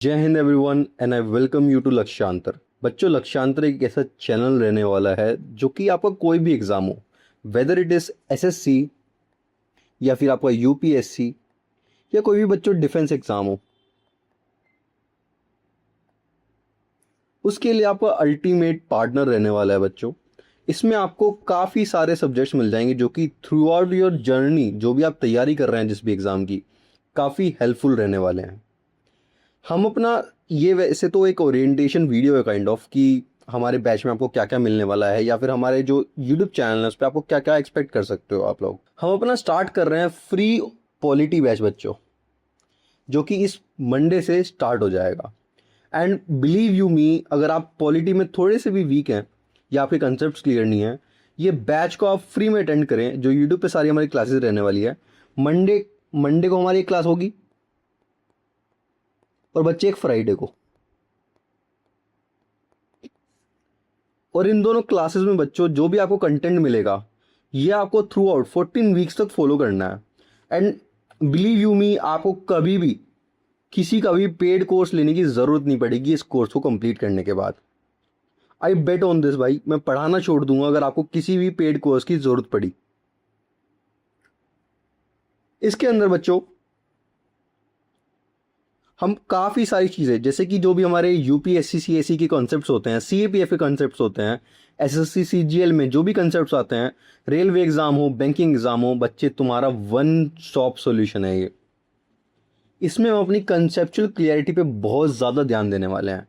जय हिंद everyone and I welcome you to Lakshyantar. बच्चों, लक्ष्यांतर एक ऐसा चैनल रहने वाला है जो कि आपका कोई भी एग्ज़ाम हो, वेदर इट इज़ एसएससी या फिर आपका यूपीएससी या कोई भी बच्चों डिफेंस एग्ज़ाम हो, उसके लिए आपका अल्टीमेट पार्टनर रहने वाला है बच्चों। इसमें आपको काफ़ी सारे सब्जेक्ट्स मिल जाएंगे जो कि थ्रू आउट योर जर्नी, जो भी आप तैयारी कर रहे हैं जिस भी एग्ज़ाम की, काफ़ी हेल्पफुल रहने वाले हैं। हम अपना ये वैसे तो एक ओरिएंटेशन वीडियो है काइंड ऑफ कि हमारे बैच में आपको क्या क्या मिलने वाला है या फिर हमारे जो यूट्यूब चैनल है उस पर आपको क्या क्या एक्सपेक्ट कर सकते हो आप लोग। हम अपना स्टार्ट कर रहे हैं फ्री पॉलिटी बैच बच्चों, जो कि इस मंडे से स्टार्ट हो जाएगा। एंड बिलीव यू मी, अगर आप पॉलिटी में थोड़े से भी वीक हैं या आपके कंसेप्ट क्लियर नहीं है, ये बैच को आप फ्री में अटेंड करें। जो यूट्यूब पे सारी हमारी क्लासेस रहने वाली है, मंडे मंडे को हमारी एक क्लास होगी और बच्चे एक फ्राइडे को। और इन दोनों क्लासेस में बच्चों जो भी आपको कंटेंट मिलेगा, ये आपको थ्रू आउट 14 वीक्स तक फॉलो करना है। एंड बिलीव यू मी, आपको कभी भी किसी का भी पेड कोर्स लेने की ज़रूरत नहीं पड़ेगी इस कोर्स को कंप्लीट करने के बाद। आई बेट ऑन दिस भाई, मैं पढ़ाना छोड़ दूंगा अगर आपको किसी भी पेड कोर्स की ज़रूरत पड़ी। इसके अंदर बच्चों हम काफ़ी सारी चीज़ें, जैसे कि जो भी हमारे यूपीएससी सीएससी के कॉन्सेप्ट्स होते हैं, सीएपीएफ के कॉन्सेप्ट्स होते हैं, एसएससी सीजीएल में जो भी कॉन्सेप्ट्स आते हैं, रेलवे एग्ज़ाम हो, बैंकिंग एग्ज़ाम हो, बच्चे तुम्हारा वन स्टॉप सॉल्यूशन है ये। इसमें हम अपनी कंसेप्चुअल क्लियरिटी पे बहुत ज़्यादा ध्यान देने वाले हैं।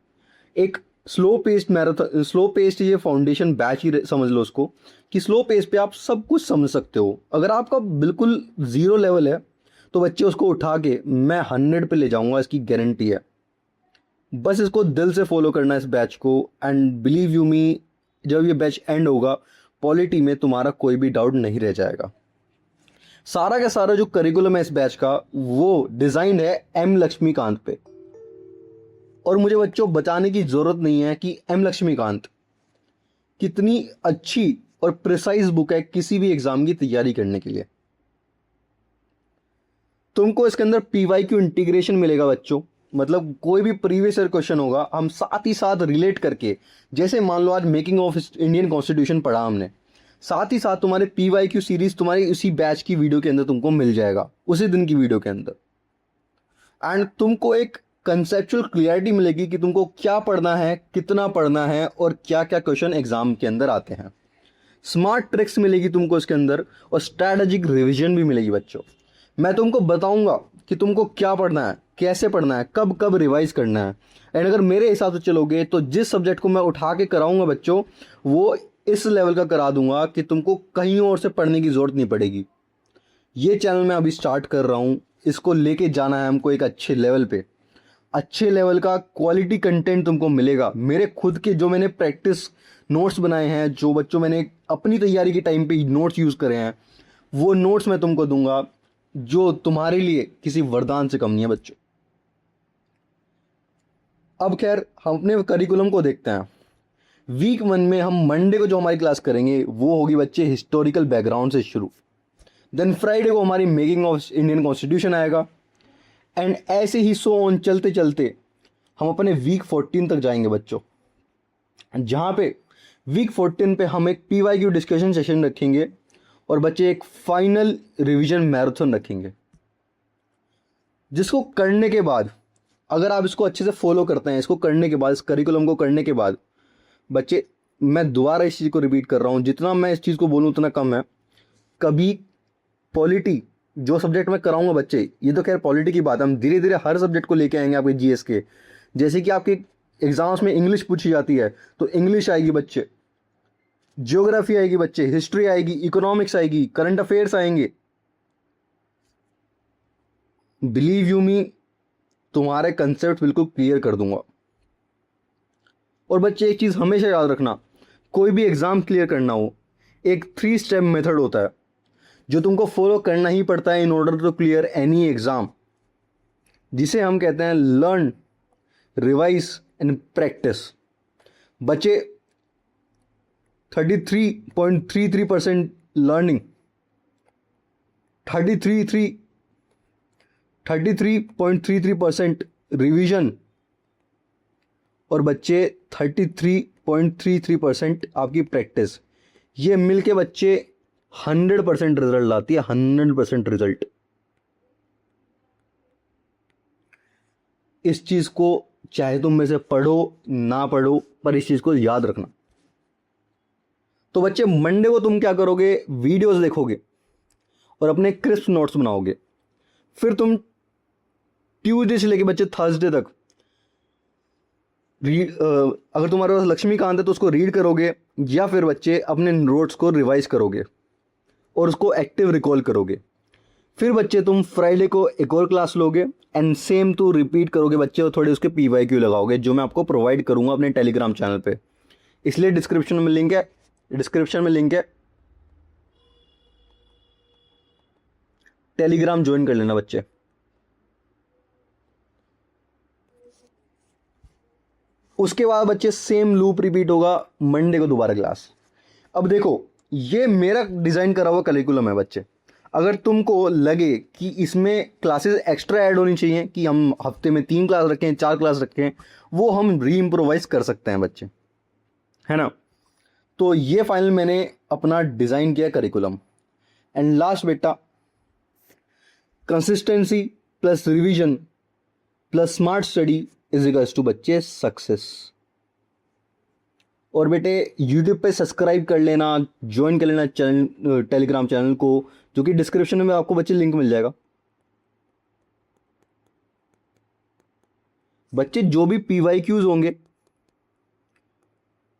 एक slow paced marathon, slow paced ये फाउंडेशन बैच ही समझ लो उसको, कि स्लो पेस पे आप सब कुछ समझ सकते हो। अगर आपका बिल्कुल ज़ीरो लेवल है तो बच्चे उसको उठा के मैं 100 पे ले जाऊंगा, इसकी गारंटी है। बस इसको दिल से फॉलो करना है इस बैच को। एंड बिलीव यू मी, जब ये बैच एंड होगा, पॉलिटी में तुम्हारा कोई भी डाउट नहीं रह जाएगा। सारा का सारा जो करिकुलम है इस बैच का, वो डिजाइन है एम लक्ष्मीकांत पे। और मुझे बच्चों बताने की जरूरत नहीं है कि एम लक्ष्मीकांत कितनी अच्छी और प्रिसाइज बुक है किसी भी एग्जाम की तैयारी करने के लिए। तुमको इसके अंदर पीवाईक्यू इंटीग्रेशन मिलेगा बच्चों, मतलब कोई भी प्रीवियस ईयर क्वेश्चन होगा हम साथ ही साथ रिलेट करके, जैसे मान लो आज मेकिंग ऑफ इंडियन कॉन्स्टिट्यूशन पढ़ा हमने, साथ ही साथ तुम्हारे पीवाईक्यू सीरीज तुम्हारी उसी बैच की वीडियो के अंदर तुमको मिल जाएगा, उसी दिन की वीडियो के अंदर। एंड तुमको एक कंसेप्चुअल क्लियरिटी मिलेगी कि तुमको क्या पढ़ना है, कितना पढ़ना है और क्या क्या क्वेश्चन एग्जाम के अंदर आते हैं। स्मार्ट ट्रिक्स मिलेगी तुमको इसके अंदर, और स्ट्रैटेजिक रिवीजन भी मिलेगी बच्चों। मैं तुमको बताऊंगा कि तुमको क्या पढ़ना है, कैसे पढ़ना है, कब कब रिवाइज करना है। एंड अगर मेरे हिसाब से चलोगे तो जिस सब्जेक्ट को मैं उठा के कराऊंगा बच्चों, वो इस लेवल का करा दूंगा कि तुमको कहीं और से पढ़ने की ज़रूरत नहीं पड़ेगी। ये चैनल मैं अभी स्टार्ट कर रहा हूँ, इसको लेके जाना है हमको एक अच्छे लेवल पे। अच्छे लेवल का क्वालिटी कंटेंट तुमको मिलेगा। मेरे खुद के जो मैंने प्रैक्टिस नोट्स बनाए हैं, जो बच्चों मैंने अपनी तैयारी के टाइम पे नोट्स यूज़ करे हैं, वो नोट्स मैं तुमको दूंगा, जो तुम्हारे लिए किसी वरदान से कम नहीं है बच्चों। अब खैर हम अपने करिकुलम को देखते हैं। वीक 1 में हम मंडे को जो हमारी क्लास करेंगे वो होगी बच्चे हिस्टोरिकल बैकग्राउंड से शुरू। देन फ्राइडे को हमारी मेकिंग ऑफ इंडियन कॉन्स्टिट्यूशन आएगा। एंड ऐसे ही सो ऑन चलते चलते हम अपने वीक 14 तक जाएंगे बच्चों, जहाँ पे वीक 14 पे हम एक पीवाईक्यू डिस्कशन सेशन रखेंगे और बच्चे एक फाइनल रिवीजन मैराथन रखेंगे, जिसको करने के बाद, अगर आप इसको अच्छे से फॉलो करते हैं, इसको करने के बाद, इस करिकुलम को करने के बाद बच्चे, मैं दोबारा इस चीज़ को रिपीट कर रहा हूँ, जितना मैं इस चीज़ को बोलूँ उतना कम है। कभी पॉलिटी जो सब्जेक्ट मैं कराऊंगा बच्चे, ये तो खैर पॉलिटी की बात है, हम धीरे धीरे हर सब्जेक्ट को लेके आएंगे आपके जीएस के। जैसे कि आपके एग्जाम्स में इंग्लिश पूछी जाती है तो इंग्लिश आएगी बच्चे, ज्योग्राफी आएगी बच्चे, हिस्ट्री आएगी, इकोनॉमिक्स आएगी, करंट अफेयर्स आएंगे। बिलीव यू मी, तुम्हारे कंसेप्ट बिल्कुल क्लियर कर दूंगा। और बच्चे एक चीज़ हमेशा याद रखना, कोई भी एग्ज़ाम क्लियर करना हो, एक 3 स्टेप मेथड होता है जो तुमको फॉलो करना ही पड़ता है in order to clear any exam, जिसे हम कहते हैं लर्न, रिवाइज एंड प्रैक्टिस। बच्चे 33.33% लर्निंग, 33.33% रिवीजन और बच्चे 33.33% आपकी प्रैक्टिस, ये मिल के बच्चे 100% रिजल्ट लाती है, 100% रिजल्ट। इस चीज़ को चाहे तुम में से पढ़ो ना पढ़ो, पर इस चीज़ को याद रखना। तो बच्चे मंडे को तुम क्या करोगे, वीडियोस देखोगे और अपने क्रिस्प नोट्स बनाओगे। फिर तुम ट्यूसडे से लेके बच्चे थर्सडे तक रीड, अगर तुम्हारे पास लक्ष्मीकांत है तो उसको रीड करोगे, या फिर बच्चे अपने नोट्स को रिवाइज करोगे और उसको एक्टिव रिकॉल करोगे। फिर बच्चे तुम फ्राइडे को एक और क्लास लोगे एंड सेम टू रिपीट करोगे बच्चे, और थोड़े उसके PYQ लगाओगे जो मैं आपको प्रोवाइड करूंगा अपने टेलीग्राम चैनल पे। इसलिए डिस्क्रिप्शन में लिंक है, टेलीग्राम ज्वाइन कर लेना बच्चे। उसके बाद बच्चे सेम लूप रिपीट होगा, मंडे को दोबारा क्लास। अब देखो, ये मेरा डिज़ाइन करा हुआ करिकुलम है बच्चे। अगर तुमको लगे कि इसमें क्लासेस एक्स्ट्रा ऐड होनी चाहिए, कि हम हफ्ते में 3 क्लास रखें, 4 क्लास रखें, वो हम री इम्प्रोवाइज कर सकते हैं बच्चे, है ना। तो ये फाइनल मैंने अपना डिज़ाइन किया करिकुलम। एंड लास्ट बेटा, consistency plus revision plus smart study is equals to बच्चे सक्सेस। और बेटे यूट्यूब पे सब्सक्राइब कर लेना, ज्वाइन कर लेना चैनल, टेलीग्राम चैनल को, जो कि डिस्क्रिप्शन में आपको बच्चे लिंक मिल जाएगा। बच्चे जो भी PYQs होंगे,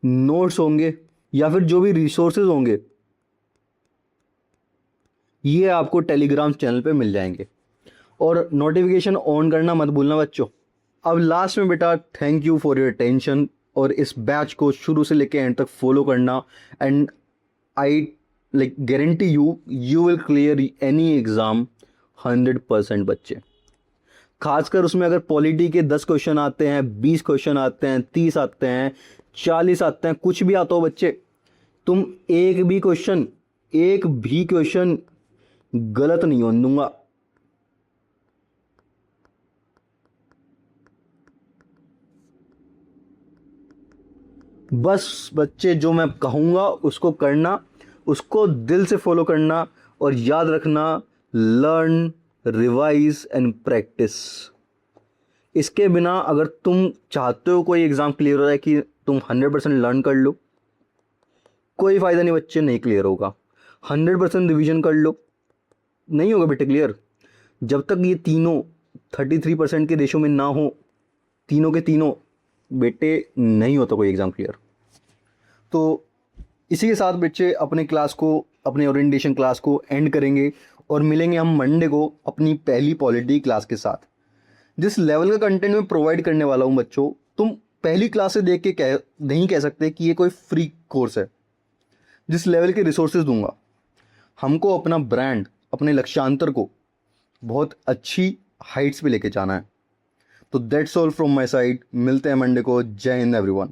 नोट्स होंगे, या फिर जो भी रिसोर्सेज होंगे, ये आपको टेलीग्राम चैनल पे मिल जाएंगे। और नोटिफिकेशन ऑन करना मत भूलना बच्चों। अब लास्ट में बेटा, thank you for your attention, और इस बैच को शुरू से लेकर एंड तक फॉलो करना। And I like guarantee you will clear any exam 100% बच्चे। खासकर उसमें अगर पॉलिटी के 10 क्वेश्चन आते हैं, 20 क्वेश्चन आते हैं, 30 आते हैं, 40 आते हैं, कुछ भी आता हो बच्चे, तुम एक भी क्वेश्चन गलत नहीं होने दूंगा। बस बच्चे जो मैं कहूँगा उसको करना, उसको दिल से फॉलो करना, और याद रखना, लर्न, रिवाइज एंड प्रैक्टिस। इसके बिना अगर तुम चाहते हो कोई एग्ज़ाम क्लियर हो जाए, कि तुम 100% लर्न कर लो, कोई फ़ायदा नहीं बच्चे, नहीं क्लियर होगा। 100% रिवीजन कर लो, नहीं होगा बेटे क्लियर। जब तक ये तीनों 33% के रेशो में ना हो, तीनों के तीनों, बेटे नहीं होता कोई एग्ज़ाम क्लियर। तो इसी के साथ बच्चे अपने क्लास को, अपने ओरिएंटेशन क्लास को एंड करेंगे, और मिलेंगे हम मंडे को अपनी पहली पॉलिटी क्लास के साथ। जिस लेवल का कंटेंट मैं प्रोवाइड करने वाला हूँ बच्चों, तुम पहली क्लास से देख के नहीं कह सकते कि ये कोई फ्री कोर्स है। जिस लेवल के रिसोर्सेज दूंगा, हमको अपना ब्रांड, अपने लक्ष्यांतर को बहुत अच्छी हाइट्स पे लेके जाना है। तो that's all from my side. मिलते हैं मंडे को। जय हिंद एवरीवन।